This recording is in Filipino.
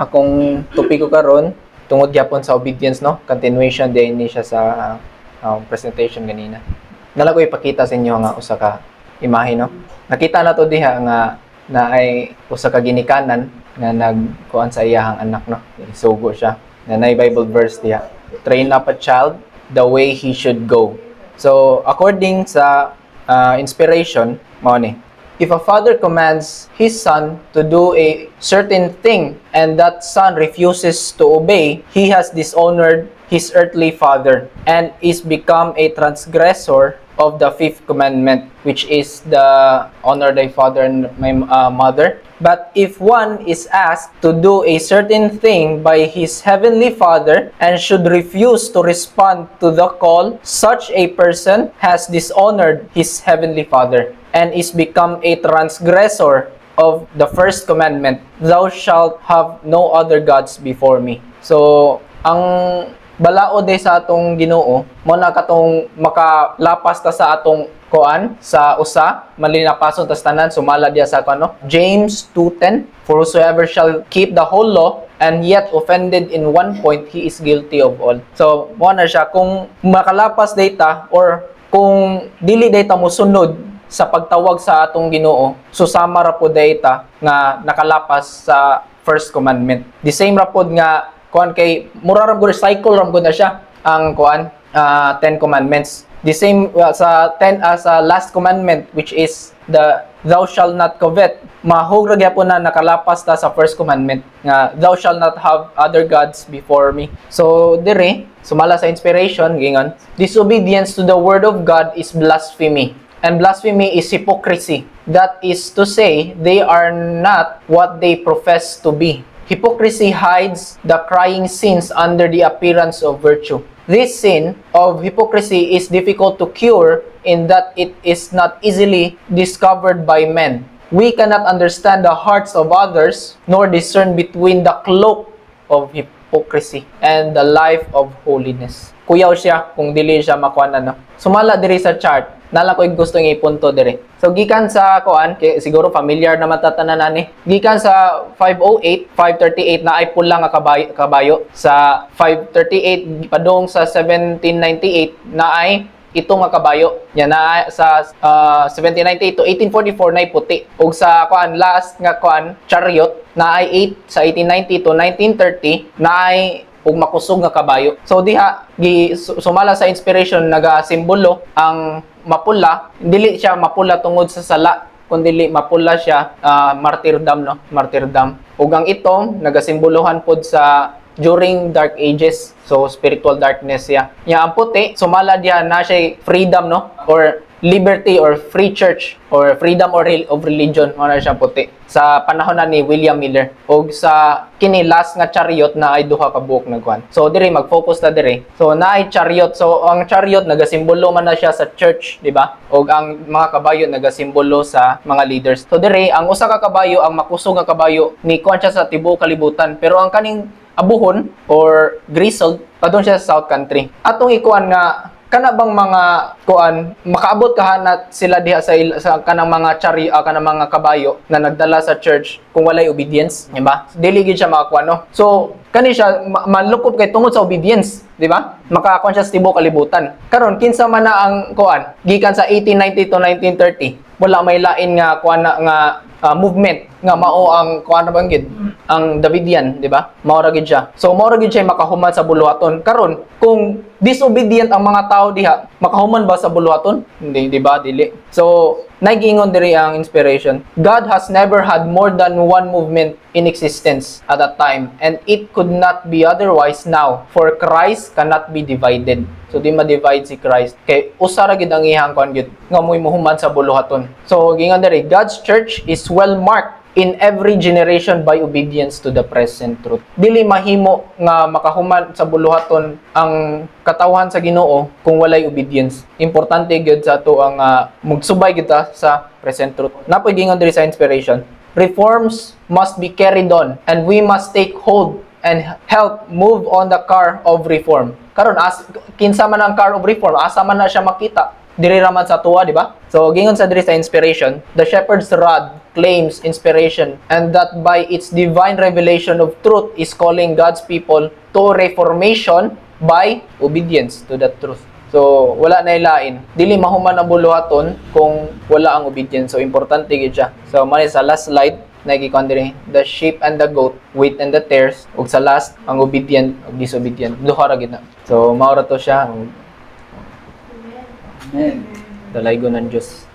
akong topiko karon tungod gyapon sa obedience, no? Continuation din ni siya sa presentation ganina. Nala ko ipakita sa inyo nga usa ka imahe, no? Nakita na to diha nga na ay usa ka ginikanan nga nagkuan sa iyahang anak, no? Isugo siya. Na nay Bible verse diha. Train up a child the way he should go. So, according sa inspiration, mao ni. If a father commands his son to do a certain thing and that son refuses to obey, he has dishonored his earthly father and is become a transgressor of the fifth commandment, which is the honor thy father and my mother. But if one is asked to do a certain thing by his heavenly Father and should refuse to respond to the call, such a person has dishonored his heavenly Father and is become a transgressor of the first commandment, thou shalt have no other gods before me. So, ang balao day sa atong Ginoo mo na katong makalapas ta sa atong koan sa usa malinapason tas tanan sumala dia sa kano James 2:10, for whosoever shall keep the whole law and yet offended in one point, he is guilty of all. So mo na siya kung makalapas data or kung dili data mo sunod sa pagtawag sa atong Ginoo, susama ra po data nga nakalapas sa first commandment. The same ra pod nga kuan kay mura ra gud cycle ra gud na siya ang kuan 10 commandments. The same sa 10 sa last commandment, which is the thou shalt not covet, mahog ra gyapon na nakalapas ta sa first commandment nga thou shalt not have other gods before me. So dire sumala sa inspiration gingon, disobedience to the word of God is blasphemy, and blasphemy is hypocrisy. That is to say, they are not what they profess to be. Hypocrisy hides the crying sins under the appearance of virtue. This sin of hypocrisy is difficult to cure in that it is not easily discovered by men. We cannot understand the hearts of others nor discern between the cloak of hypocrisy and the life of holiness. Kuyaw siya kung dili siya makuha na. Sumala diri sa chart, nala ko yung gusto ng ipunto diri. So gikan sa kuan, kay siguro familiar na matatanan ni. Gikan sa 508, 538 na ay pula nga kabayo. Sa 538 padung sa 1798 na ay ito nga kabayo. Yan na sa 1798 to 1844 na ay puti. Ug sa kuan last nga kuan chariot na ay 8 sa 1890 to 1930 na ay ug makusog nga kabayo. So diha sumala sa inspiration naga-simbolo ang mapula, dili siya mapula tungod sa sala, kundi mapula siya martyrdom, no? Martyrdom. Ug ang itong nagasimbolohan pod sa during dark ages, so spiritual darkness siya. Ya ang puti sumala diha na siya freedom, no? Or liberty or free church or freedom or of religion, ano siya puti sa panahon na ni William Miller. Og sa kini last nga chariot na ay duha ka buok nagkuan. So dire mag-focus ta dire. So na ay chariot. So ang chariot nagasimbolo man na siya sa church, di ba? Og ang mga kabayo nagasimbolo sa mga leaders. So dire ang usa ka kabayo, ang makusog nga kabayo ni kuan siya sa tibuok kalibutan, pero ang kaning abuhon or grizzled padung siya sa South Country. Atong ikuan nga kana bang mga kuan makaabot kahanat sila diha sa kanang mga kanang mga kabayo na nagdala sa church kung walay obedience, di ba? Dili gid siya makakuan, no? So kani siya malukop kay tungod sa obedience, di ba? Makakuan siya sa tibuok kalibutan. Karon kinsa man na ang kuan gikan sa 1890 to 1930, wala may lain nga kuan nga movement nga mao ang kuan na banggid ang Davidian, di ba? Mao ra gid siya. So mao ra gid siya makahuman sa buluhaton. Karon kung disobedient ang mga tao diha, makahuman ba sa buluhaton? Hindi, di ba? Dili. So nagingon diri ang inspiration. God has never had more than one movement in existence at that time, and it could not be otherwise now, for Christ cannot be divided. So di ma-divide si Christ. Kay usa ra gid ang iyang kuan gid nga moy mohuman sa buluhaton. So gingon diri, God's church is well marked in every generation by obedience to the present truth. Dili mahimo nga makahuman sa buluhaton ang katawhan sa Ginoo kung walay obedience. Importante gyud sa ato ang magsubay kita sa present truth. Napoy gingon diri sa inspiration, reforms must be carried on and we must take hold and help move on the car of reform. Karon kinsa man ang car of reform, asa man na siya makita? Diri raman sa tuwa, di ba? So gingon sa diri sa inspiration, the shepherd's rod claims inspiration, and that by its divine revelation of truth is calling God's people to reformation by obedience to that truth. So, wala na ilain. Dili mahuman ang buluhaton kung wala ang obedience. So, importante gid siya. So, mali sa last slide, nagikon diri, the sheep and the goat, wheat and the tares, ug sa last, ang obedient ug disobedient. Duha ra gid na. So, mao ra to siya. Amen. Dalaygon ng Diyos.